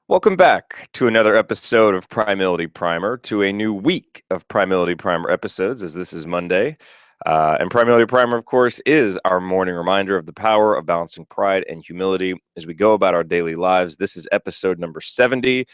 Welcome back to another episode of Primility Primer, to a new week of Primility Primer episodes, as this is Monday. And Primility Primer, of course, is our morning reminder of the power of balancing pride and humility as we go about our daily lives. This is episode number 70.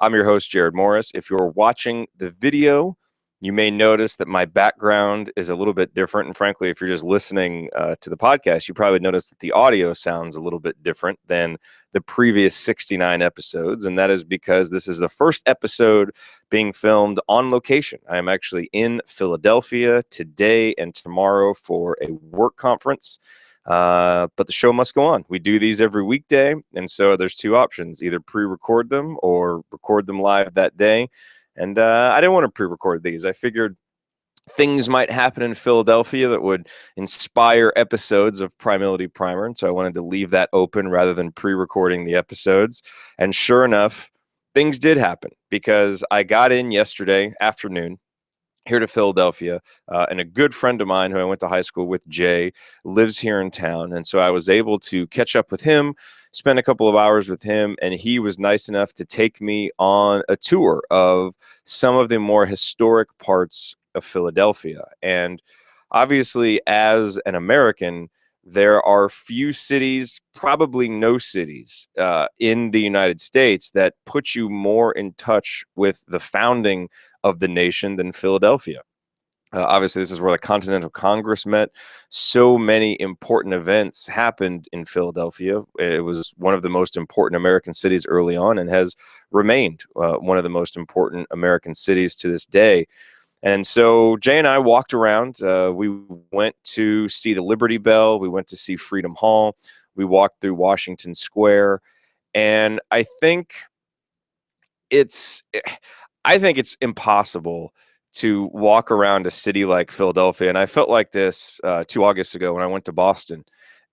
I'm your host, Jared Morris. If you're watching the video, you may notice that my background is a little bit different. And frankly, if you're just listening to the podcast, you probably notice that the audio sounds a little bit different than the previous 69 episodes. And that is because this is the first episode being filmed on location. I am actually in Philadelphia today and tomorrow for a work conference. But the show must go on. We do these every weekday. And so there's two options: either pre-record them or record them live that day. And I didn't want to pre-record these. I figured things might happen in Philadelphia that would inspire episodes of Primility Primer. And so I wanted to leave that open rather than pre-recording the episodes. And sure enough, things did happen, because I got in yesterday afternoon here to Philadelphia, and a good friend of mine who I went to high school with, Jay, lives here in town. And so I was able to catch up with him, spend a couple of hours with him, and he was nice enough to take me on a tour of some of the more historic parts of Philadelphia. And obviously, as an American, there are few cities, probably no cities in the United States that put you more in touch with the founding of the nation than Philadelphia. Obviously, this is where the Continental Congress met. So many important events happened in Philadelphia. It was one of the most important American cities early on, and has remained one of the most important American cities to this day. And so Jay and I walked around. We went to see the Liberty Bell. We went to see Freedom Hall. We walked through Washington Square. And it's I think it's impossible to walk around a city like Philadelphia. And I felt like this 2 August ago when I went to Boston.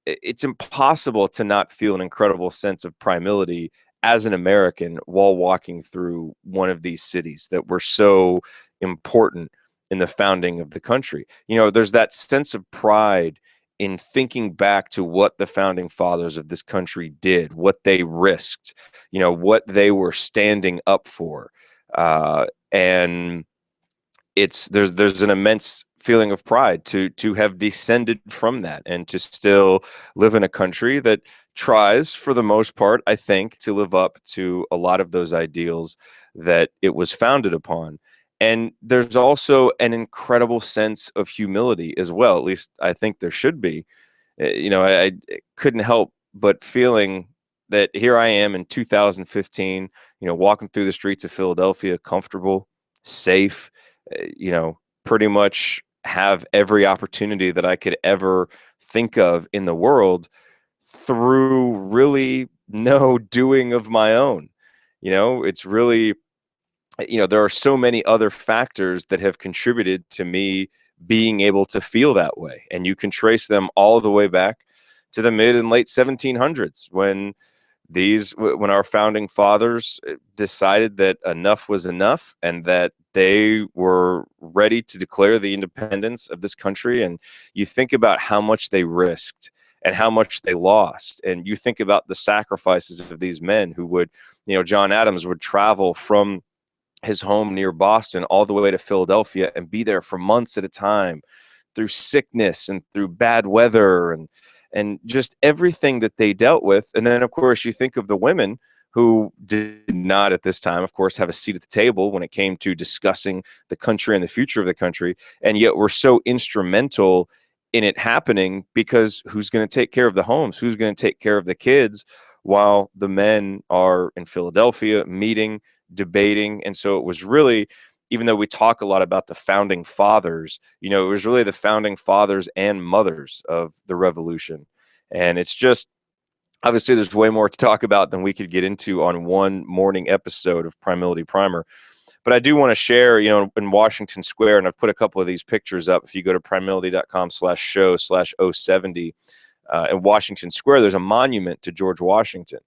It's impossible to not feel an incredible sense of primility as an American while walking through one of these cities that were so important in the founding of the country. You know, there's that sense of pride in thinking back to what the founding fathers of this country did, what they risked, you know, what they were standing up for. And there's an immense feeling of pride to have descended from that, and to still live in a country that tries, for the most part, I think, to live up to a lot of those ideals that it was founded upon. And there's also an incredible sense of humility as well. At least I think there should be. I couldn't help but feeling that here I am in 2015, walking through the streets of Philadelphia, comfortable, safe, pretty much have every opportunity that I could ever think of in the world through really no doing of my own. It's really, there are so many other factors that have contributed to me being able to feel that way. And you can trace them all the way back to the mid and late 1700s when our founding fathers decided that enough was enough, and that they were ready to declare the independence of this country. And you think about how much they risked and how much they lost, and you think about the sacrifices of these men who would, John Adams would travel from his home near Boston all the way to Philadelphia and be there for months at a time, through sickness and through bad weather and just everything that they dealt with. And then, of course, you think of the women who did not at this time, of course, have a seat at the table when it came to discussing the country and the future of the country, and yet were so instrumental in it happening, because who's going to take care of the homes? Who's going to take care of the kids while the men are in Philadelphia meeting, debating? And so it was really, even though we talk a lot about the founding fathers, it was really the founding fathers and mothers of the revolution. And it's just, obviously, there's way more to talk about than we could get into on one morning episode of Primility Primer. But I do want to share, in Washington Square, and I've put a couple of these pictures up. If you go to primility.com/show/070, in Washington Square, there's a monument to George Washington.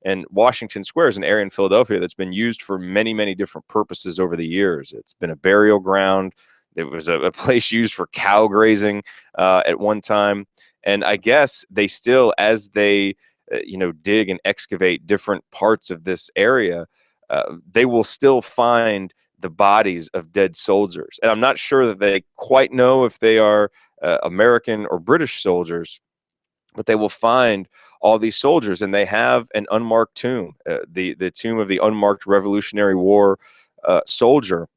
And Washington Square is an area in Philadelphia that's been used for many, many different purposes over the years. It's been a burial ground. It was a place used for cow grazing at one time. And I guess they still, as they dig and excavate different parts of this area, they will still find the bodies of dead soldiers. And I'm not sure that they quite know if they are American or British soldiers, but they will find all these soldiers, and they have an unmarked tomb, the tomb of the unmarked Revolutionary War soldier.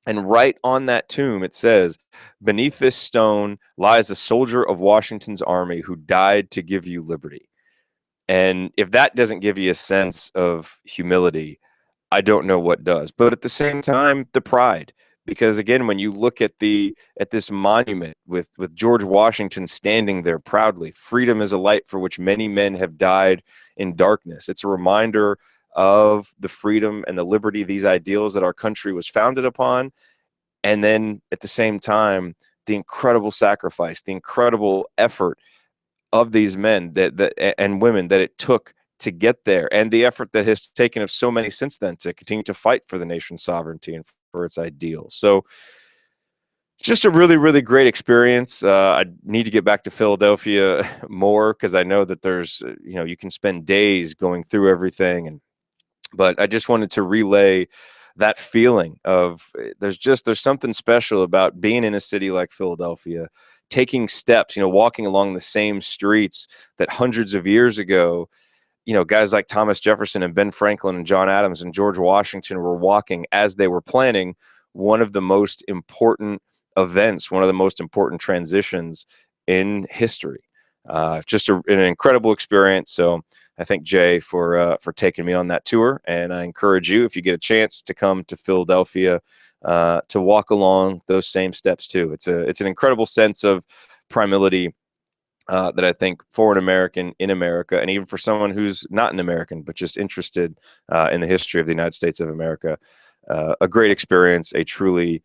And right on that tomb, it says, "Beneath this stone lies a soldier of Washington's army who died to give you liberty." And if that doesn't give you a sense of humility, I don't know what does. But at the same time, the pride, because again, when you look at this monument with George Washington standing there proudly, "Freedom is a light for which many men have died in darkness." It's a reminder of the freedom and the liberty, these ideals that our country was founded upon. And then at the same time, the incredible sacrifice, the incredible effort of these men and women that it took to get there, and the effort that has taken of so many since then to continue to fight for the nation's sovereignty and for its ideals. So just a really, really great experience. I need to get back to Philadelphia more, because I know that there's, you can spend days going through everything. But I just wanted to relay that feeling of there's something special about being in a city like Philadelphia, taking steps, walking along the same streets that hundreds of years ago, guys like Thomas Jefferson and Ben Franklin and John Adams and George Washington were walking as they were planning one of the most important events, one of the most important transitions in history. Just an incredible experience. So I thank Jay for taking me on that tour, and I encourage you, if you get a chance, to come to Philadelphia to walk along those same steps too. It's an incredible sense of primility that I think for an American in America, and even for someone who's not an American but just interested in the history of the United States of America, a great experience, a truly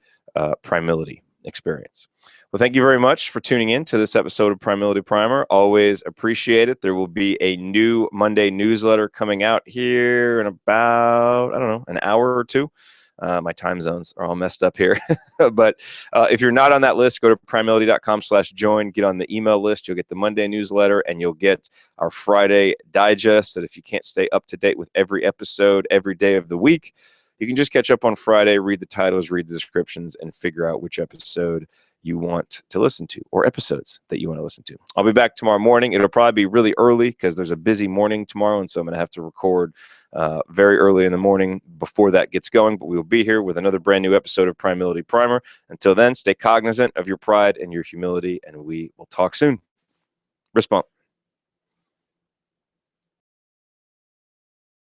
primility experience. Well, thank you very much for tuning in to this episode of Primility Primer. Always appreciate it. There will be a new Monday newsletter coming out here in about, I don't know, an hour or two. My time zones are all messed up here. But if you're not on that list, go to primility.com/join, get on the email list. You'll get the Monday newsletter, and you'll get our Friday digest, that if you can't stay up to date with every episode every day of the week, you can just catch up on Friday, read the titles, read the descriptions, and figure out which episode you want to listen to, or episodes that you want to listen to. I'll be back tomorrow morning. It'll probably be really early because there's a busy morning tomorrow, and so I'm going to have to record very early in the morning before that gets going. But we will be here with another brand new episode of Primility Primer. Until then, stay cognizant of your pride and your humility, and we will talk soon. Respond.